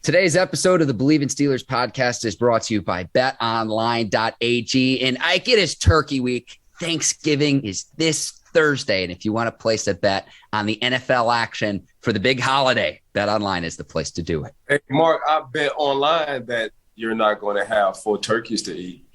Today's episode of the Bleav in Steelers podcast is brought to you by betonline.ag. And Ike, it is Turkey Week. Thanksgiving is this Thursday. And if you want to place a bet on the NFL action for the big holiday, BetOnline is the place to do it. Hey, Mark, I bet online that you're not going to have 4 turkeys to eat.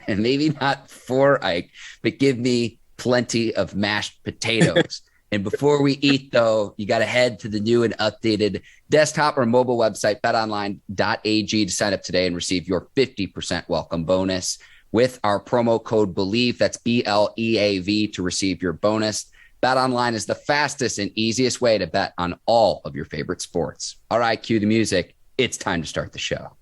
And maybe not 4, Ike, but give me plenty of mashed potatoes. And before we eat, though, you got to head to the new and updated desktop or mobile website, betonline.ag, to sign up today and receive your 50% welcome bonus with our promo code Bleav. That's BLEAV to receive your bonus. BetOnline is the fastest and easiest way to bet on all of your favorite sports. All right, cue the music. It's time to start the show.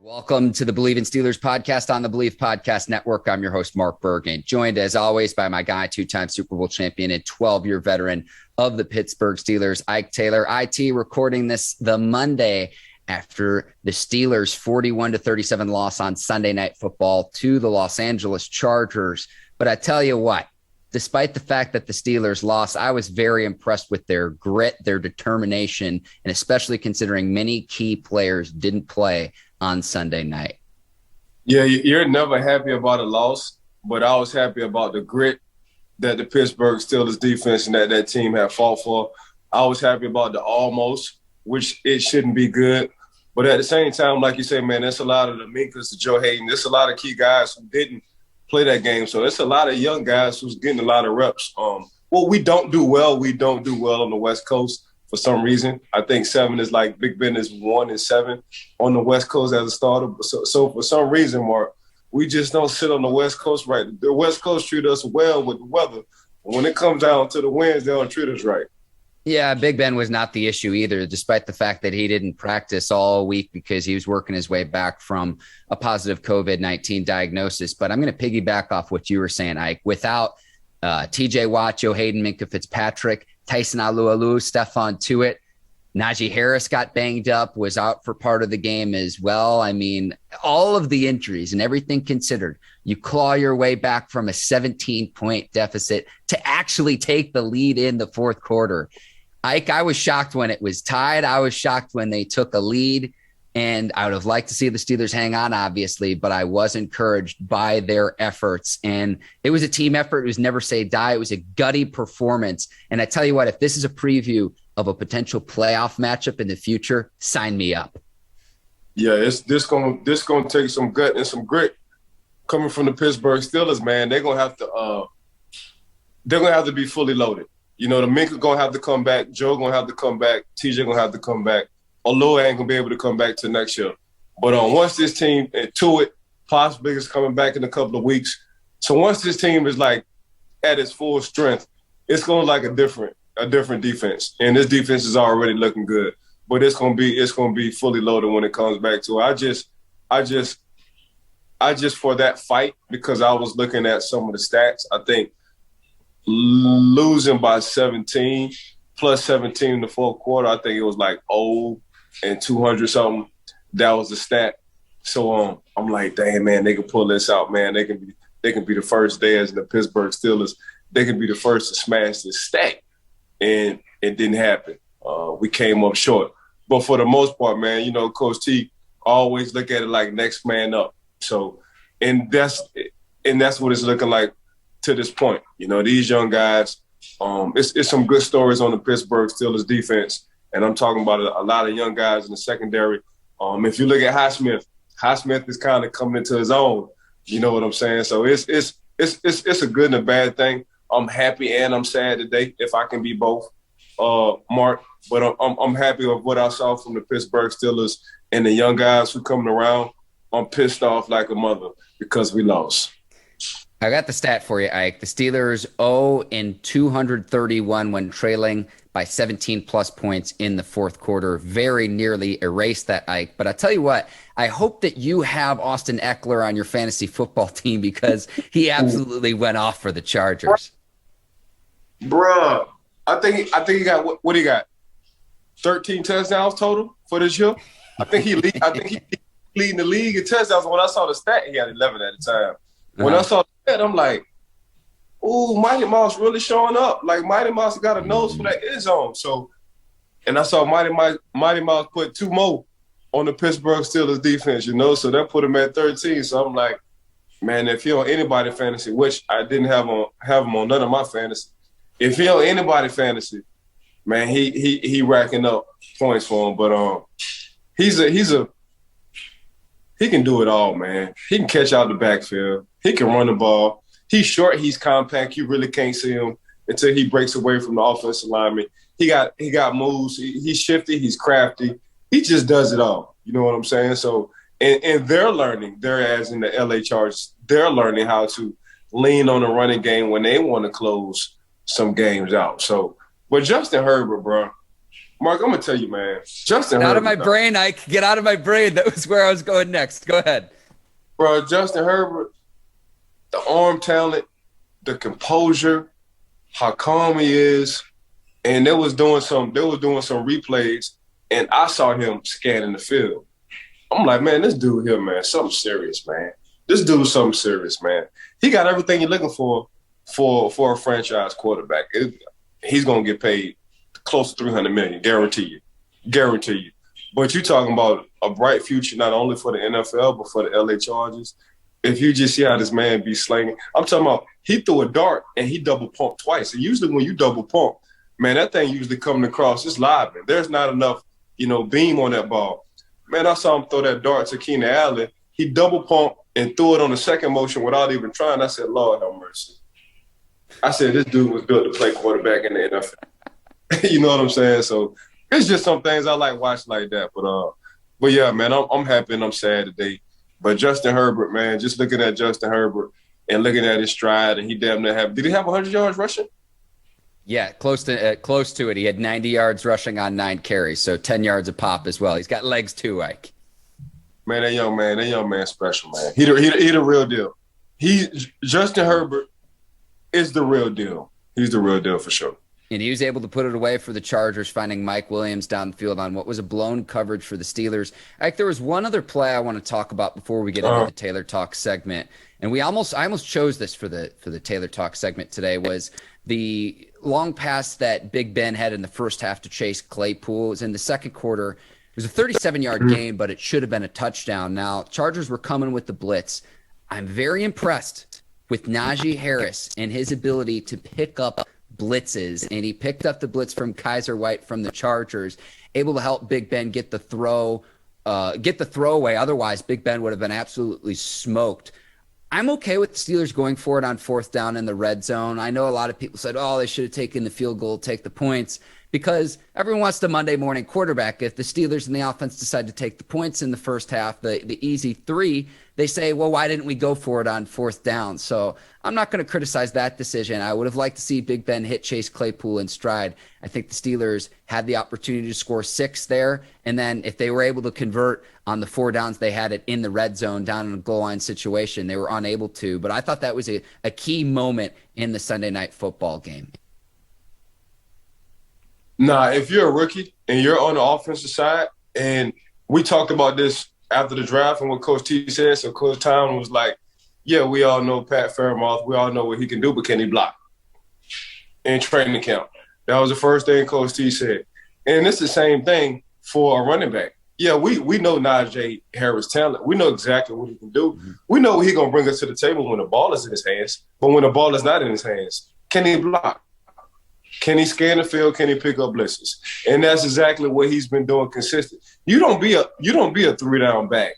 Welcome to the Bleav in Steelers podcast on the Bleav Podcast Network. I'm your host, Mark Bergin, joined as always by my guy, 2-time Super Bowl champion and 12-year veteran of the Pittsburgh Steelers, Ike Taylor. IT recording this the Monday after the Steelers' 41-37 loss on Sunday Night Football to the Los Angeles Chargers. But I tell you what, despite the fact that the Steelers lost, I was very impressed with their grit, their determination, and especially considering many key players didn't play on Sunday night. Yeah, you're never happy about a loss, but I was happy about the grit that the Pittsburgh Steelers defense and that team had fought for. I was happy about the almost, which it shouldn't be good. But at the same time, like you say, man, there's a lot of the Minkas, the Joe Hayden. There's a lot of key guys who didn't play that game. So there's a lot of young guys who's getting a lot of reps. What we don't do well on the West Coast. For some reason, I think 7 is like Big Ben is 1 and 7 on the West Coast as a starter. So for some reason, Mark, we just don't sit on the West Coast right. The West Coast treat us well with the weather. But when it comes down to the wins, they don't treat us right. Yeah, Big Ben was not the issue either, despite the fact that he didn't practice all week because he was working his way back from a positive COVID-19 diagnosis. But I'm going to piggyback off what you were saying, Ike. Without TJ Watt, Joe Hayden, Minkah Fitzpatrick, Tyson Alualu, Stephon Tuitt, Najee Harris got banged up, was out for part of the game as well. I mean, all of the injuries and everything considered, you claw your way back from a 17-point deficit to actually take the lead in the fourth quarter. Ike, I was shocked when it was tied. I was shocked when they took a lead. And I would have liked to see the Steelers hang on, obviously, but I was encouraged by their efforts. And it was a team effort. It was never say die. It was a gutty performance. And I tell you what, if this is a preview of a potential playoff matchup in the future, sign me up. Yeah, this gonna take some gut and some grit coming from the Pittsburgh Steelers, man. They're gonna have to be fully loaded. You know, the Minka gonna have to come back, Joe gonna have to come back, TJ gonna have to come back. Although I ain't going to be able to come back to next year. But once this team, and Tuitt, possibly is coming back in a couple of weeks. So once this team is like at its full strength, it's going to like a different defense. And this defense is already looking good. But it's going to be fully loaded when it comes back to it. I just for that fight, because I was looking at some of the stats, I think losing by 17 plus 17 in the fourth quarter, I think it was like 0-200 something. That was the stat. So I'm like, damn, man, they can pull this out, man. They can be the first day as the Pittsburgh Steelers. They can be the first to smash this stack. And it didn't happen. We came up short. But for the most part, man, you know, Coach T always look at it like next man up. So, and that's what it's looking like to this point. You know, these young guys, it's some good stories on the Pittsburgh Steelers defense. And I'm talking about a lot of young guys in the secondary. If you look at Highsmith is kind of coming into his own. You know what I'm saying? So it's a good and a bad thing. I'm happy and I'm sad today, if I can be both, Mark. But I'm happy with what I saw from the Pittsburgh Steelers and the young guys who coming around. I'm pissed off like a mother because we lost. I got the stat for you, Ike. The Steelers 0-231 when trailing by 17 plus points in the fourth quarter. Very nearly erased that, Ike. But I tell you what, I hope that you have Austin Eckler on your fantasy football team because he absolutely went off for the Chargers. Bruh, I think he got what he got? 13 touchdowns total for this year. I think he leading the league in touchdowns. When I saw the stat, he had 11 at the time. When I saw the stat, I'm like, ooh, Mighty Mouse really showing up. Like, Mighty Mouse got a nose for that end zone. So, and I saw Mighty Mouse put 2 more on the Pittsburgh Steelers defense, so that put him at 13. So I'm like, man, if he on anybody fantasy, which I didn't have him on none of my fantasy, if he on anybody fantasy, man, he racking up points for him. But he can do it all, man. He can catch out the backfield. He can run the ball. He's short. He's compact. You really can't see him until he breaks away from the offensive lineman. He got moves. He's shifty. He's crafty. He just does it all. You know what I'm saying? So, and they're learning. They're, as in the LA Chargers, they're learning how to lean on the running game when they want to close some games out. So, but Justin Herbert, bro. Mark, I'm gonna tell you, man. Justin Herbert. Out of my brain, Ike. Get out of my brain. That was where I was going next. Go ahead, bro. Justin Herbert. The arm talent, the composure, how calm he is, and they was doing some replays, and I saw him scanning the field. I'm like, man, this dude here, man, something serious, man. This dude's something serious, man. He got everything you're looking for a franchise quarterback. He's gonna get paid close to $300 million, guarantee you. But you're talking about a bright future not only for the NFL but for the LA Chargers. If you just see how this man be slinging, I'm talking about he threw a dart and he double pumped twice. And usually when you double pump, man, that thing usually coming across, it's live, man. There's not enough, beam on that ball. Man, I saw him throw that dart to Keenan Allen. He double pumped and threw it on the second motion without even trying. I said, Lord have mercy. I said, this dude was built to play quarterback in the NFL. You know what I'm saying? So it's just some things I like watching like that. But yeah, man, I'm happy and I'm sad today. But Justin Herbert, man, just looking at Justin Herbert and looking at his stride, and he damn near did he have 100 yards rushing? Yeah, close to it. He had 90 yards rushing on 9 carries, so 10 yards a pop as well. He's got legs too, Ike. Man, that young man special, man. He the real deal. Justin Herbert is the real deal. He's the real deal for sure. And he was able to put it away for the Chargers, finding Mike Williams down the field on what was a blown coverage for the Steelers. Ike, there was one other play I want to talk about before we get into the Taylor Talk segment. And I almost chose this for the Taylor Talk segment today, was the long pass that Big Ben had in the first half to Chase Claypool. It was in the second quarter. It was a 37-yard gain, but it should have been a touchdown. Now, Chargers were coming with the blitz. I'm very impressed with Najee Harris and his ability to pick up blitzes, and he picked up the blitz from Kaiser White from the Chargers, able to help Big Ben get the throwaway. Otherwise, Big Ben would have been absolutely smoked. I'm okay with the Steelers going for it on fourth down in the red zone. I know a lot of people said, they should have taken the field goal, take the points, because everyone wants the Monday morning quarterback. If the Steelers and the offense decide to take the points in the first half, the easy 3, they say, well, why didn't we go for it on fourth down? So I'm not going to criticize that decision. I would have liked to see Big Ben hit Chase Claypool in stride. I think the Steelers had the opportunity to score 6 there. And then if they were able to convert on the 4 downs, they had it in the red zone down in a goal line situation. They were unable to. But I thought that was a key moment in the Sunday night football game. Nah, if you're a rookie and you're on the offensive side, and we talked about this after the draft and what Coach T said, so Coach Tom was like, yeah, we all know Pat Fairmouth. We all know what he can do, but can he block? In training camp. That was the first thing Coach T said. And it's the same thing for a running back. Yeah, we know Najee Harris' talent. We know exactly what he can do. Mm-hmm. We know what he's going to bring us to the table when the ball is in his hands. But when the ball is not in his hands, can he block? Can he scan the field? Can he pick up blitzes? And that's exactly what he's been doing consistent. You don't be a 3-down back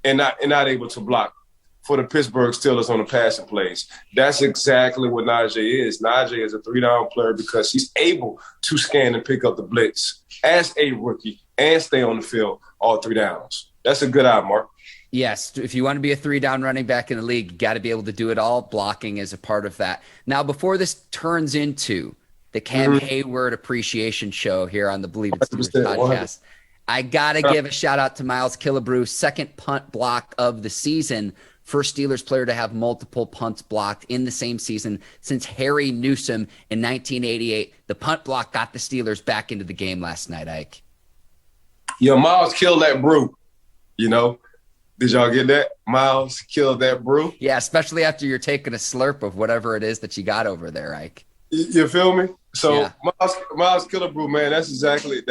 and not able to block for the Pittsburgh Steelers on the passing plays. That's exactly what Najee is. Najee is a 3-down player because he's able to scan and pick up the blitz as a rookie and stay on the field all 3 downs. That's a good eye, Mark. Yes, if you want to be a 3-down running back in the league, you got to be able to do it all. Blocking is a part of that. Now, before this turns into the Cam Heyward Appreciation Show here on the Bleav It's Steelers 100%. podcast. I got to give a shout out to Miles Killebrew, second punt block of the season. First Steelers player to have multiple punts blocked in the same season since Harry Newsome in 1988. The punt block got the Steelers back into the game last night, Ike. Yeah, Miles killed that brew, you know. Did y'all get that? Miles killed that brew. Yeah, especially after you're taking a slurp of whatever it is that you got over there, Ike. You feel me? So Yeah. Miles Killebrew, man, that's exactly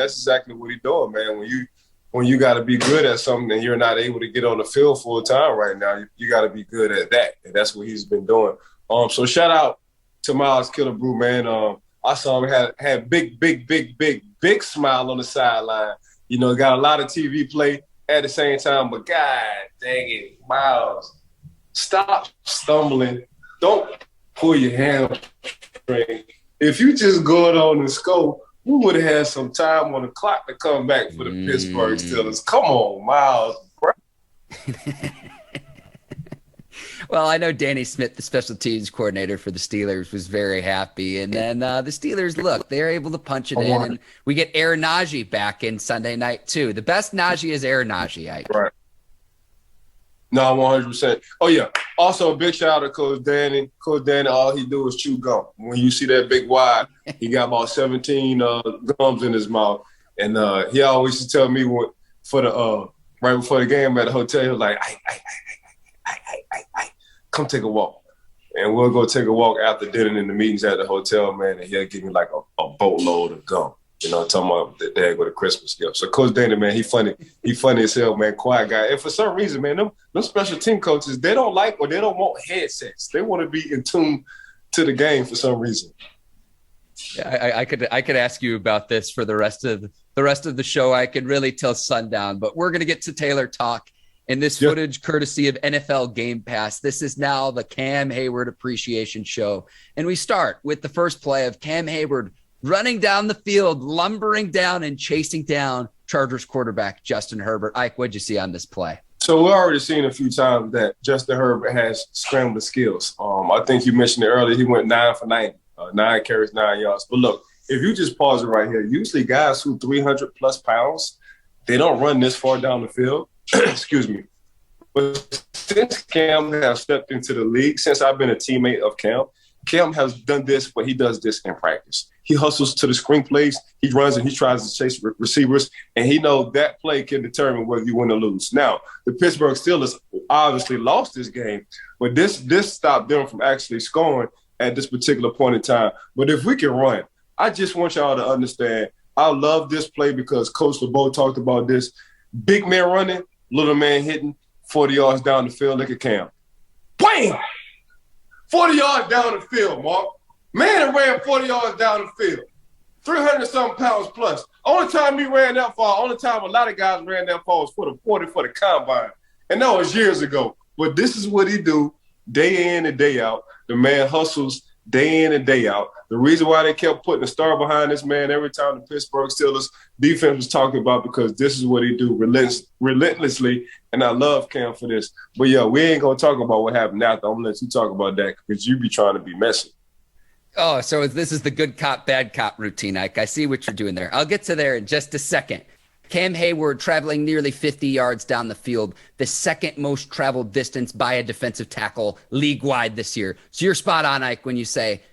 what he's doing, man. When you got to be good at something and you're not able to get on the field full time right now, you got to be good at that, and that's what he's been doing. So shout out to Miles Killebrew, man. I saw him had big smile on the sideline. You know, got a lot of TV play at the same time, but God dang it, Miles, stop stumbling. Don't pull your hamstring. If you just go it on and score, we would have had some time on the clock to come back for the Pittsburgh Steelers. Come on, Miles, bro. Well, I know Danny Smith, the special teams coordinator for the Steelers, was very happy. And then the Steelers, look, they're able to punch it in. And we get Air Najee back in Sunday night, too. The best Najee is Air Najee, Ike. Right. No, 100%. Oh, yeah. Also, a big shout out to Coach Danny. Coach Danny, all he do is chew gum. When you see that big wide, he got about 17 gums in his mouth. And he always used to tell me right before the game at the hotel, he was like, come take a walk. And we'll go take a walk after dinner in the meetings at the hotel, man, and he'll give me like a boatload of gum. You know, talking about the dad with a Christmas gift. So Coach Danny, man, he funny as hell, man, quiet guy. And for some reason, man, them special team coaches, they don't like or they don't want headsets. They want to be in tune to the game for some reason. Yeah, I could ask you about this for the rest of the show. I could really till sundown, but we're gonna get to Taylor talk. And this footage, courtesy of NFL Game Pass. This is now the Cam Heyward Appreciation Show. And we start with the first play of Cam Heyward running down the field, lumbering down and chasing down Chargers quarterback Justin Herbert. Ike, what'd you see on this play? So we've already seen a few times that Justin Herbert has scrambling skills. I think you mentioned it earlier. He went 9 for 90, 9 carries, 9 yards. But look, if you just pause it right here, usually guys who 300-plus pounds, they don't run this far down the field. Excuse me. But since Cam has stepped into the league, since I've been a teammate of Cam has done this, but he does this in practice. He hustles to the screen plays. He runs and he tries to chase receivers, and he knows that play can determine whether you win or lose. Now, the Pittsburgh Steelers obviously lost this game, but this stopped them from actually scoring at this particular point in time. But if we can run, I just want y'all to understand, I love this play because Coach LeBeau talked about this. Big man running, little man hitting, 40 yards down the field. Look at Cam. Bam! 40 yards down the field, Mark. Man ran 40 yards down the field. 300-something pounds plus. Only time he ran that far, only time a lot of guys ran that far was for the 40 for the combine. And that was years ago. But this is what he do day in and day out. The man hustles day in and day out. The reason why they kept putting a star behind this man every time the Pittsburgh Steelers defense was talking about, because this is what he do relentlessly, and I love Cam for this. But, yeah, we ain't going to talk about what happened after. I'm going to let you talk about that because you be trying to be messy. Oh, so this is the good cop, bad cop routine, Ike. I see what you're doing there. I'll get to there in just a second. Cam Heyward traveling nearly 50 yards down the field, the second most traveled distance by a defensive tackle league-wide this year. So you're spot on, Ike, when you say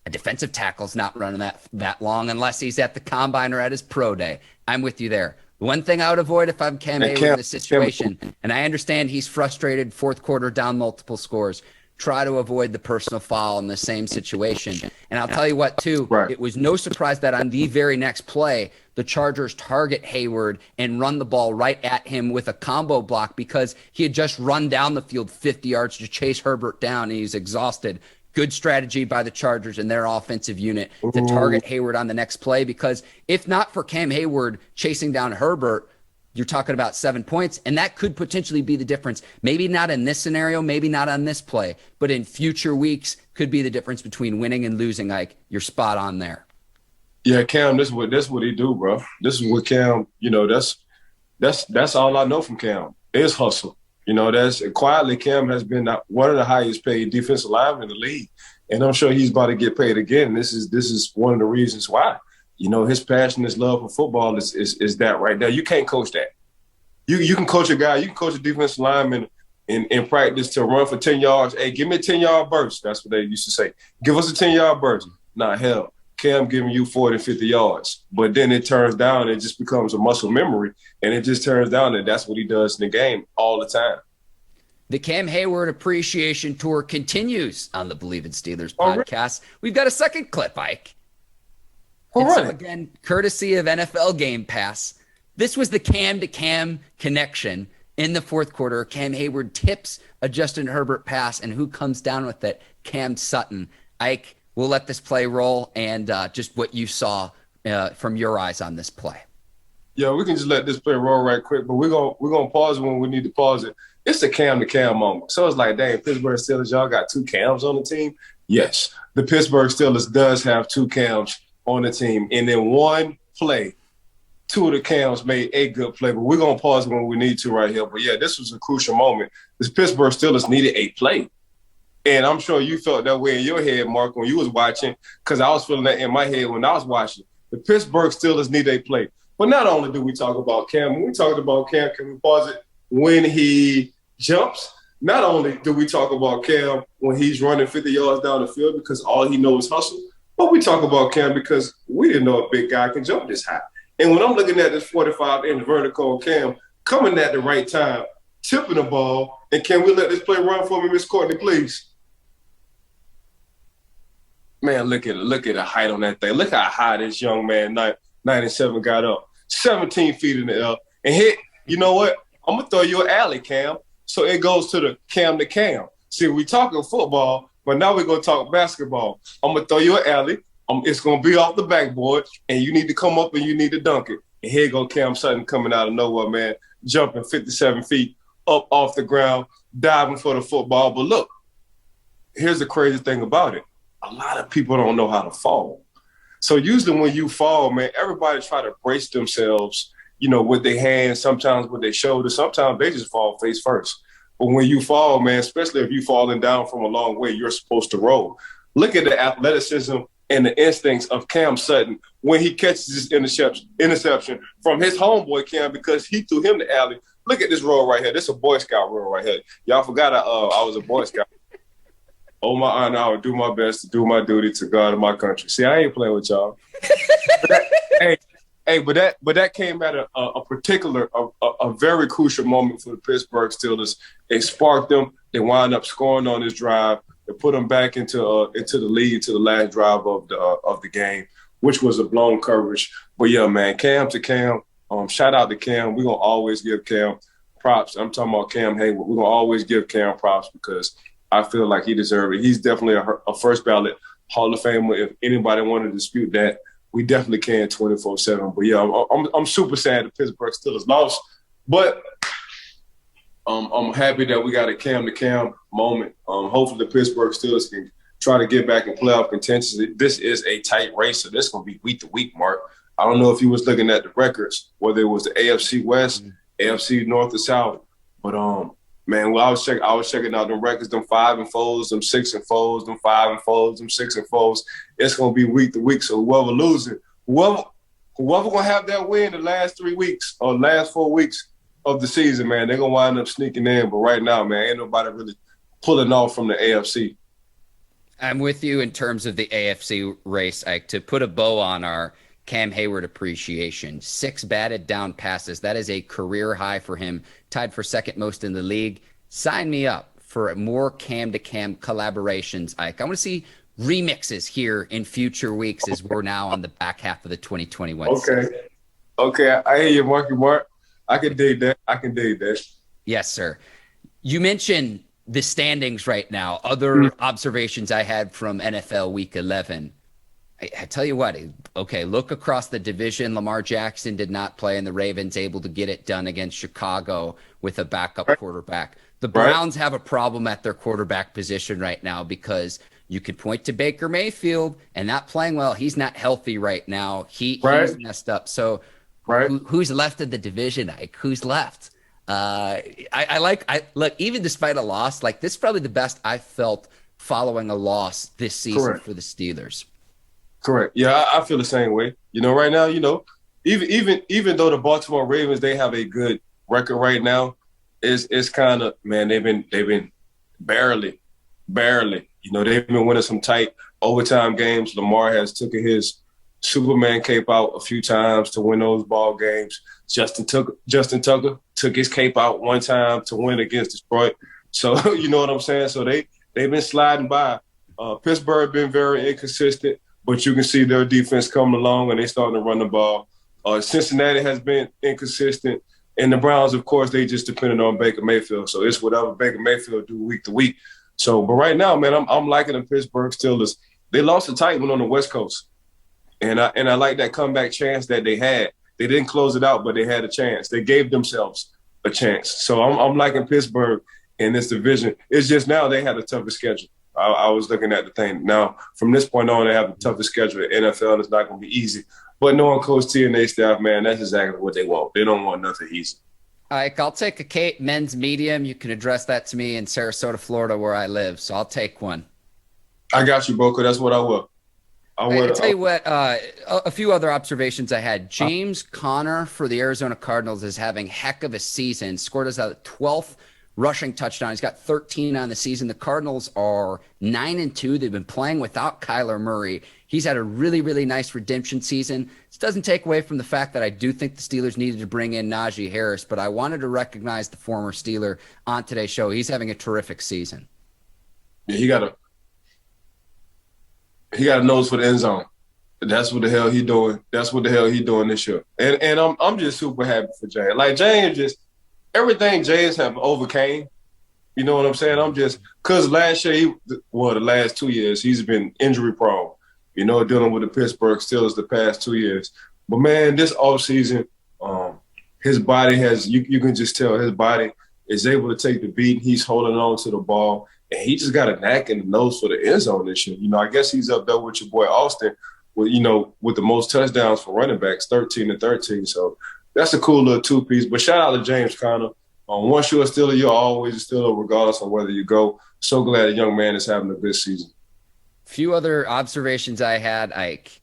a defensive tackle's not running that long unless he's at the combine or at his pro day. I'm with you there. One thing I would avoid if I'm Cam Heyward in this situation, and I understand he's frustrated, fourth quarter down multiple scores, try to avoid the personal foul in the same situation. And I'll tell you what, too, It was no surprise that on the very next play, the Chargers target Heyward and run the ball right at him with a combo block because he had just run down the field 50 yards to chase Herbert down, and he's exhausted. Good strategy by the Chargers and their offensive unit to target Heyward on the next play, because if not for Cam Heyward chasing down Herbert, you're talking about 7 points, and that could potentially be the difference. Maybe not in this scenario, maybe not on this play, but in future weeks could be the difference between winning and losing, Ike. You're spot on there. Yeah, Cam, this is what he do, bro. This is what Cam, that's all I know from Cam is hustle. Quietly Cam has been one of the highest paid defensive linemen in the league. and I'm sure he's about to get paid again. This is one of the reasons why. His passion, his love for football is that right there. You can't coach that. You can coach a guy, you can coach a defensive lineman in practice to run for 10 yards. Hey, give me a 10-yard burst. That's what they used to say. Give us a 10-yard burst. Nah, hell, Cam giving you 40, 50 yards. But then it turns down, it just becomes a muscle memory, and it just turns down that that's what he does in the game all the time. The Cam Heyward Appreciation Tour continues on the Bleav in Steelers podcast. We've got a second clip, Ike. All right. So again, courtesy of NFL Game Pass, this was the Cam-to-Cam connection in the fourth quarter. Cam Heyward tips a Justin Herbert pass, and who comes down with it? Cam Sutton. Ike, we'll let this play roll, and just what you saw from your eyes on this play. Yeah, we can just let this play roll right quick, but we're gonna pause it when we need to pause it. It's a Cam-to-Cam moment. So it's like, dang, Pittsburgh Steelers, y'all got two Cams on the team? Yes, the Pittsburgh Steelers does have two Cams on the team. And in one play, two of the Cams made a good play. But we're going to pause when we need to right here. But, yeah, this was a crucial moment. This Pittsburgh Steelers needed a play. And I'm sure you felt that way in your head, Mark, when you was watching, because I was feeling that in my head when I was watching. The Pittsburgh Steelers need a play. But not only do we talk about Cam, when we talked about Cam, can we pause it? When he jumps, not only do we talk about Cam when he's running 50 yards down the field because all he knows is hustle, but we talk about Cam because we didn't know a big guy can jump this high. And when I'm looking at this 45-inch vertical Cam coming at the right time, tipping the ball, and can we let this play run for me, Miss Courtney, please? Man, look at the height on that thing. Look how high this young man, 97, got up. 17 feet in the air. And hit, you know what? I'm going to throw you an alley, Cam. So it goes to the Cam to Cam. See, we talking football, but now we're going to talk basketball. I'm going to throw you an alley. It's going to be off the backboard, and you need to come up and you need to dunk it. And here go Cam Sutton coming out of nowhere, man, jumping 57 feet up off the ground, diving for the football. But look, here's the crazy thing about it. A lot of people don't know how to fall. So usually when you fall, man, everybody try to brace themselves, with their hands, sometimes with their shoulders. Sometimes they just fall face first. But when you fall, man, especially if you're falling down from a long way, you're supposed to roll. Look at the athleticism and the instincts of Cam Sutton when he catches this interception from his homeboy Cam because he threw him the alley. Look at this roll right here. This is a Boy Scout roll right here. Y'all forgot I was a Boy Scout. Oh, my honor, I would do my best to do my duty to God and my country. See, I ain't playing with y'all. But that came at a very crucial moment for the Pittsburgh Steelers. It sparked them. They wound up scoring on this drive. They put them back into the lead to the last drive of the game, which was a blown coverage. But yeah, man, Cam to Cam. Shout out to Cam. We're gonna always give Cam props. I'm talking about Cam Heyward. We're gonna always give Cam props because I feel like he deserves it. He's definitely a first ballot Hall of Famer. If anybody wanted to dispute that, we definitely can 24/7. But yeah, I'm super sad the Pittsburgh Steelers lost, but I'm happy that we got a Cam to Cam moment. Hopefully the Pittsburgh Steelers can try to get back in playoff contention. This is a tight race, so this is gonna be week to week, Mark. I don't know if you was looking at the records, whether it was the AFC West, AFC North or South, but man, well, I was checking out them records, them 5-4s, them 6-4s, them 5-4s, them 6-4s. It's gonna be week to week. So whoever loses, whoever gonna have that win the last 3 weeks or last 4 weeks of the season, man, they're gonna wind up sneaking in. But right now, man, ain't nobody really pulling off from the AFC. I'm with you in terms of the AFC race, Ike. To put a bow on our Cam Heyward appreciation, 6 batted down passes. That is a career high for him, tied for second most in the league. Sign me up for more Cam-to-Cam collaborations, Ike. I want to see remixes here in future weeks as we're now on the back half of the 2021 season. Okay, I hear you, Mark. I can dig that. Yes, sir. You mentioned the standings right now. Other observations I had from NFL Week 11. I tell you what, okay, look across the division. Lamar Jackson did not play, and the Ravens able to get it done against Chicago with a backup quarterback. The Browns have a problem at their quarterback position right now because you could point to Baker Mayfield and not playing well. He's not healthy right now. He's messed up. So who's left in the division, Ike? Who's left? Look, even despite a loss, like this is probably the best I felt following a loss this season Correct. for the Steelers. Correct. Yeah, I feel the same way. Right now, even though the Baltimore Ravens, they have a good record right now, it's kind of, man, they've been barely. They've been winning some tight overtime games. Lamar has taken his Superman cape out a few times to win those ball games. Justin Tucker took his cape out one time to win against Detroit. So you know what I'm saying? So they've been sliding by. Pittsburgh been very inconsistent, but you can see their defense coming along and they starting to run the ball. Cincinnati has been inconsistent. And the Browns, of course, they just depended on Baker Mayfield. So it's whatever Baker Mayfield do week to week. So, but right now, man, I'm liking the Pittsburgh Steelers. They lost a tight one on the West Coast. And I like that comeback chance that they had. They didn't close it out, but they had a chance. They gave themselves a chance. So I'm liking Pittsburgh in this division. It's just now they had a tougher schedule. I was looking at the thing. Now, from this point on, they have the toughest schedule. The NFL is not going to be easy. But knowing Coach T and their staff, man, that's exactly what they want. They don't want nothing easy. Ike, I'll take a Cape men's medium. You can address that to me in Sarasota, Florida, where I live. So I'll take one. I got you, Boca. That's what I will. I'll tell you what, a few other observations I had. James Conner for the Arizona Cardinals is having heck of a season. Scored his 12th rushing touchdown. He's got 13 on the season. The Cardinals are 9-2. They've been playing without Kyler Murray. He's had a really, really nice redemption season. This doesn't take away from the fact that I do think the Steelers needed to bring in Najee Harris, but I wanted to recognize the former Steeler on today's show. He's having a terrific season. Yeah, he got a nose for the end zone. That's what the hell he doing. That's what the hell he doing this year. And I'm just super happy for Jay. Like Jay is just everything Jay's have overcame. You know what I'm saying? Because last year, the last 2 years, he's been injury prone. Dealing with the Pittsburgh Steelers the past 2 years. But man, this offseason, his body has you can just tell his body is able to take the beat. He's holding on to the ball. And he just got a knack in the nose for the end zone this year. I guess he's up there with your boy Austin, with the most touchdowns for running backs, 13-13. So that's a cool little two-piece. But shout out to James Conner. Once you're a Steeler, you're always a Steeler, regardless of whether you go. So glad a young man is having a good season. Few other observations I had, Ike.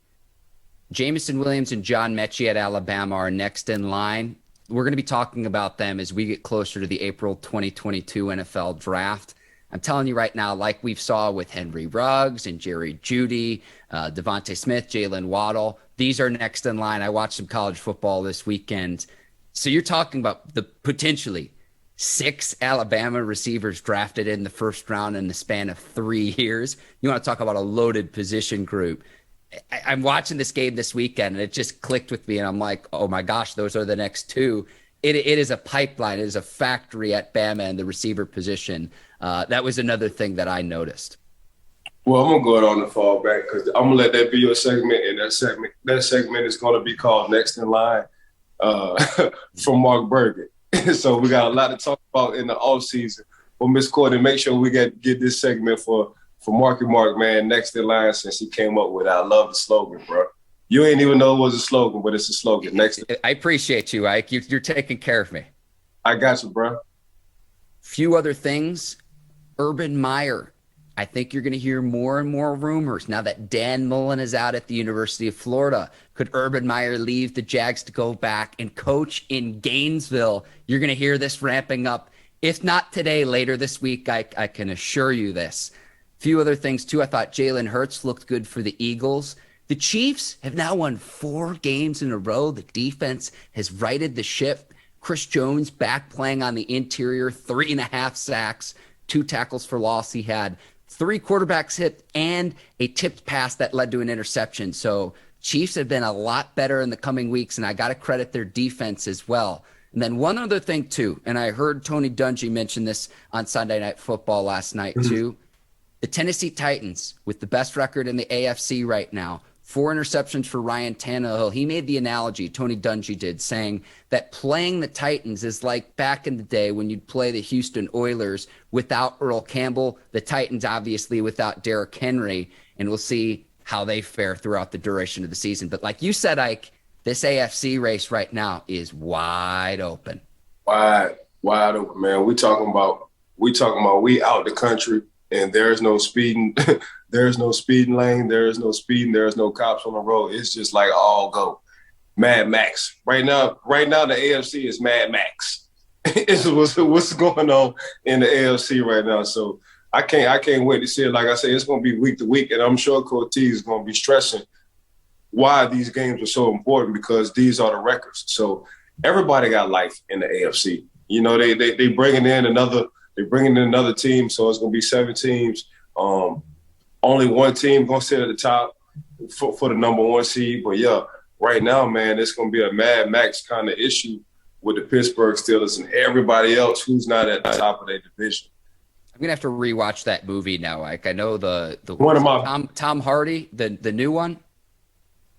Jameson Williams and John Mechie at Alabama are next in line. We're going to be talking about them as we get closer to the April 2022 NFL draft. I'm telling you right now, like we've saw with Henry Ruggs and Jerry Jeudy, Devontae Smith, Jalen Waddle, these are next in line. I watched some college football this weekend. So you're talking about the potentially 6 Alabama receivers drafted in the first round in the span of 3 years. You want to talk about a loaded position group. I'm watching this game this weekend, and it just clicked with me, and I'm like, oh, my gosh, those are the next 2. It is a pipeline. It is a factory at Bama in the receiver position. That was another thing that I noticed. Well, I'm going to go on the fall back because I'm going to let that be your segment, and that segment is going to be called Next in Line from Mark Bergin. So we got a lot to talk about in the offseason. Well, Miss Courtney, make sure we get this segment for Marky Mark, man, Next in Line, since he came up with it. I love the slogan, bro. You ain't even know it was a slogan, but it's a slogan. Next. I appreciate you, Ike. You're taking care of me. I got you, bro. Few other things. Urban Meyer. I think you're going to hear more and more rumors now that Dan Mullen is out at the University of Florida. Could Urban Meyer leave the Jags to go back and coach in Gainesville? You're going to hear this ramping up. If not today, later this week, I can assure you this. Few other things, too. I thought Jalen Hurts looked good for the Eagles. The Chiefs have now won 4 games in a row. The defense has righted the ship. Chris Jones back playing on the interior, 3.5 sacks, 2 tackles for loss. He had 3 quarterbacks hit and a tipped pass that led to an interception. So Chiefs have been a lot better in the coming weeks, and I got to credit their defense as well. And then one other thing, too, and I heard Tony Dungy mention this on Sunday Night Football last night, too. The Tennessee Titans, with the best record in the AFC right now, 4 interceptions for Ryan Tannehill. He made the analogy, Tony Dungy did, saying that playing the Titans is like back in the day when you'd play the Houston Oilers without Earl Campbell, the Titans obviously without Derrick Henry, and we'll see how they fare throughout the duration of the season. But like you said, Ike, this AFC race right now is wide open. Wide open, man. We talking about we out the country. and there's no speeding. There's no speeding lane. There's no speeding. There's no cops on the road. It's just like all go. Mad Max. Right now, the AFC is Mad Max. It's what's going on in the AFC right now. So I can't wait to see it. Like I say, it's going to be week to week, and I'm sure Cortez is going to be stressing why these games are so important, because these are the records. So everybody got life in the AFC. You know, they bringing in another team, so it's going to be 7 teams. Only one team going to sit at the top for the number 1 seed. But yeah, right now, man, it's going to be a Mad Max kind of issue with the Pittsburgh Steelers and everybody else who's not at the top of their division. I'm gonna have to rewatch that movie now. Like, I know the one of my Tom Hardy, the new one.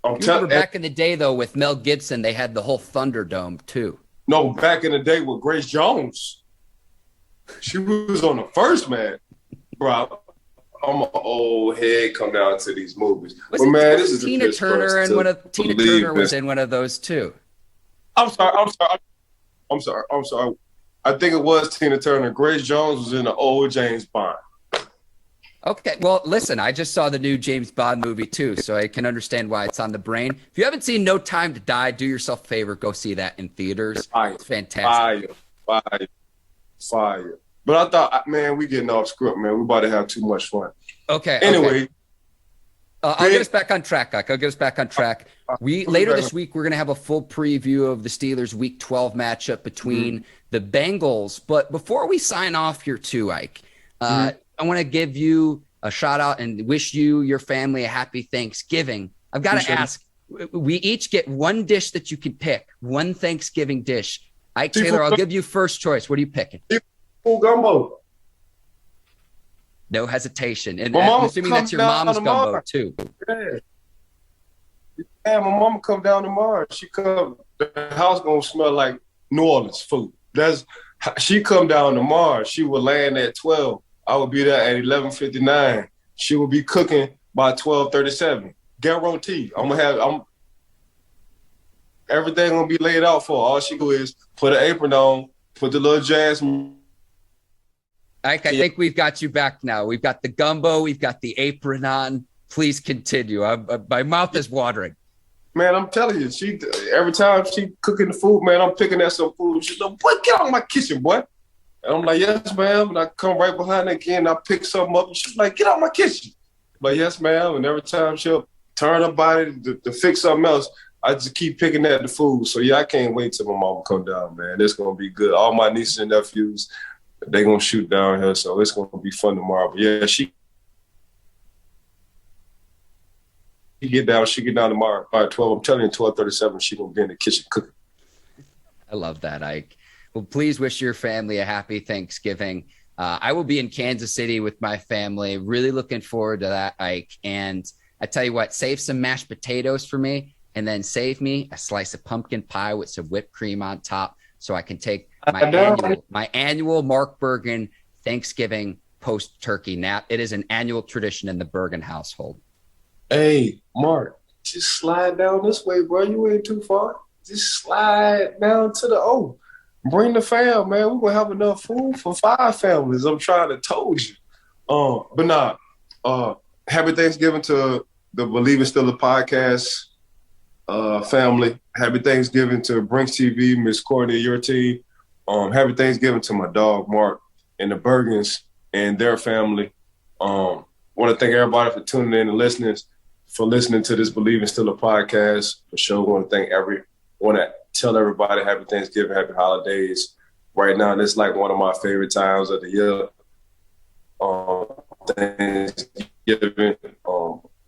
You remember back in the day, though, with Mel Gibson, they had the whole Thunderdome, too. No, back in the day with Grace Jones. She was on the first, man. Bro, I'm an old head come down to these movies. But, man, this is Tina Turner, and Tina Turner was in one of those, too. I'm sorry. I think it was Tina Turner. Grace Jones was in the old James Bond. Okay, well, listen, I just saw the new James Bond movie, too, so I can understand why it's on the brain. If you haven't seen No Time to Die, do yourself a favor, go see that in theaters. It's fantastic. Fire. But I thought, man, we getting off script, man. We about to have too much fun. Okay. Anyway. I'll get us back on track, Ike. Later this week, we're going to have a full preview of the Steelers' Week 12 matchup between the Bengals. But before we sign off here too, Ike, I want to give you a shout out and wish you, your family, a happy Thanksgiving. I've got to ask, we each get one dish that you can pick, one Thanksgiving dish. Ike Taylor, I'll give you first choice. What are you picking? Seafood gumbo. No hesitation. And I'm assuming that's your mom's gumbo too. Yeah, my mama come down tomorrow. The house gonna smell like New Orleans food. She come down tomorrow. She will land at 12. I will be there at 11:59. She will be cooking by 12:37. Guaranteed. Everything gonna be laid out for her. All she do is put an apron on, put the little jazz. Ike, I think we've got you back now. We've got the gumbo. We've got the apron on. Please continue. My mouth is watering. Man, I'm telling you, every time she cooking the food, man, I'm picking at some food. She's like, boy, get out of my kitchen, boy. And I'm like, yes, ma'am. And I come right behind her again. I pick something up. And she's like, get out of my kitchen. But yes, ma'am. And every time she'll turn her body to fix something else, I just keep picking at the food. So, yeah, I can't wait till my mom come down, man. It's going to be good. All my nieces and nephews, they're going to shoot down here. So it's going to be fun tomorrow. But, yeah, she get down tomorrow by 12. I'm telling you, 12:37, she's going to be in the kitchen cooking. I love that, Ike. Well, please wish your family a happy Thanksgiving. I will be in Kansas City with my family. Really looking forward to that, Ike. And I tell you what, save some mashed potatoes for me, and then save me a slice of pumpkin pie with some whipped cream on top so I can take my annual Mark Bergin Thanksgiving post-turkey nap. It is an annual tradition in the Bergin household. Hey, Mark, just slide down this way, bro. You ain't too far. Just slide down to the O. Bring the fam, man. We're going to have enough food for 5 families. I'm trying to told you. But nah, happy Thanksgiving to the Bleav Still a Podcast family. Happy Thanksgiving to Brinks TV, Miss Courtney, your team. Happy Thanksgiving to my dog, Mark, and the Bergins and their family. Want to thank everybody for tuning in and listening to this Bleav Still a Podcast. For sure, want to tell everybody happy Thanksgiving, happy holidays. Right now, this is like one of my favorite times of the year. Thanksgiving,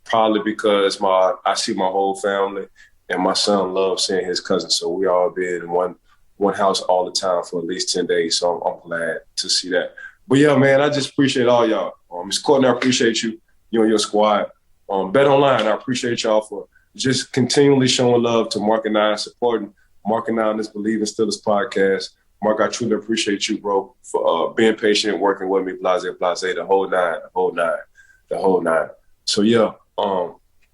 probably because I see my whole family, and my son loves seeing his cousins. So we all been in one house all the time for at least 10 days. So I'm glad to see that. But yeah, man, I just appreciate all y'all. Ms. Courtney, I appreciate you and your squad. Bet Online, I appreciate y'all for just continually showing love to Mark and I, supporting Mark and I on this Bleav Still a Podcast. Mark, I truly appreciate you, bro, for being patient, working with me, blase, the whole nine. So yeah,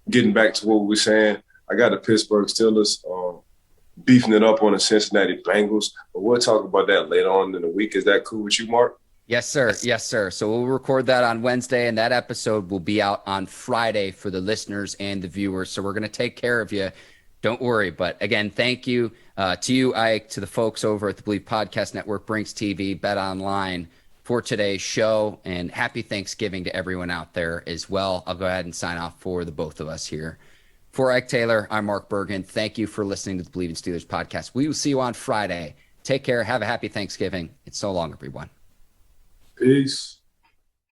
getting back to what we were saying, I got the Pittsburgh Steelers beefing it up on the Cincinnati Bengals, but we'll talk about that later on in the week. Is that cool with you, Mark? Yes, sir. Yes, sir. So we'll record that on Wednesday, and that episode will be out on Friday for the listeners and the viewers. So we're going to take care of you. Don't worry. But again, thank you to you, Ike, to the folks over at the Bleav Podcast Network, Brinks TV, Bet Online for today's show, and happy Thanksgiving to everyone out there as well. I'll go ahead and sign off for the both of us here. For Ike Taylor, I'm Mark Bergin. Thank you for listening to the Bleav in Steelers podcast. We will see you on Friday. Take care. Have a happy Thanksgiving. And so long, everyone. Peace.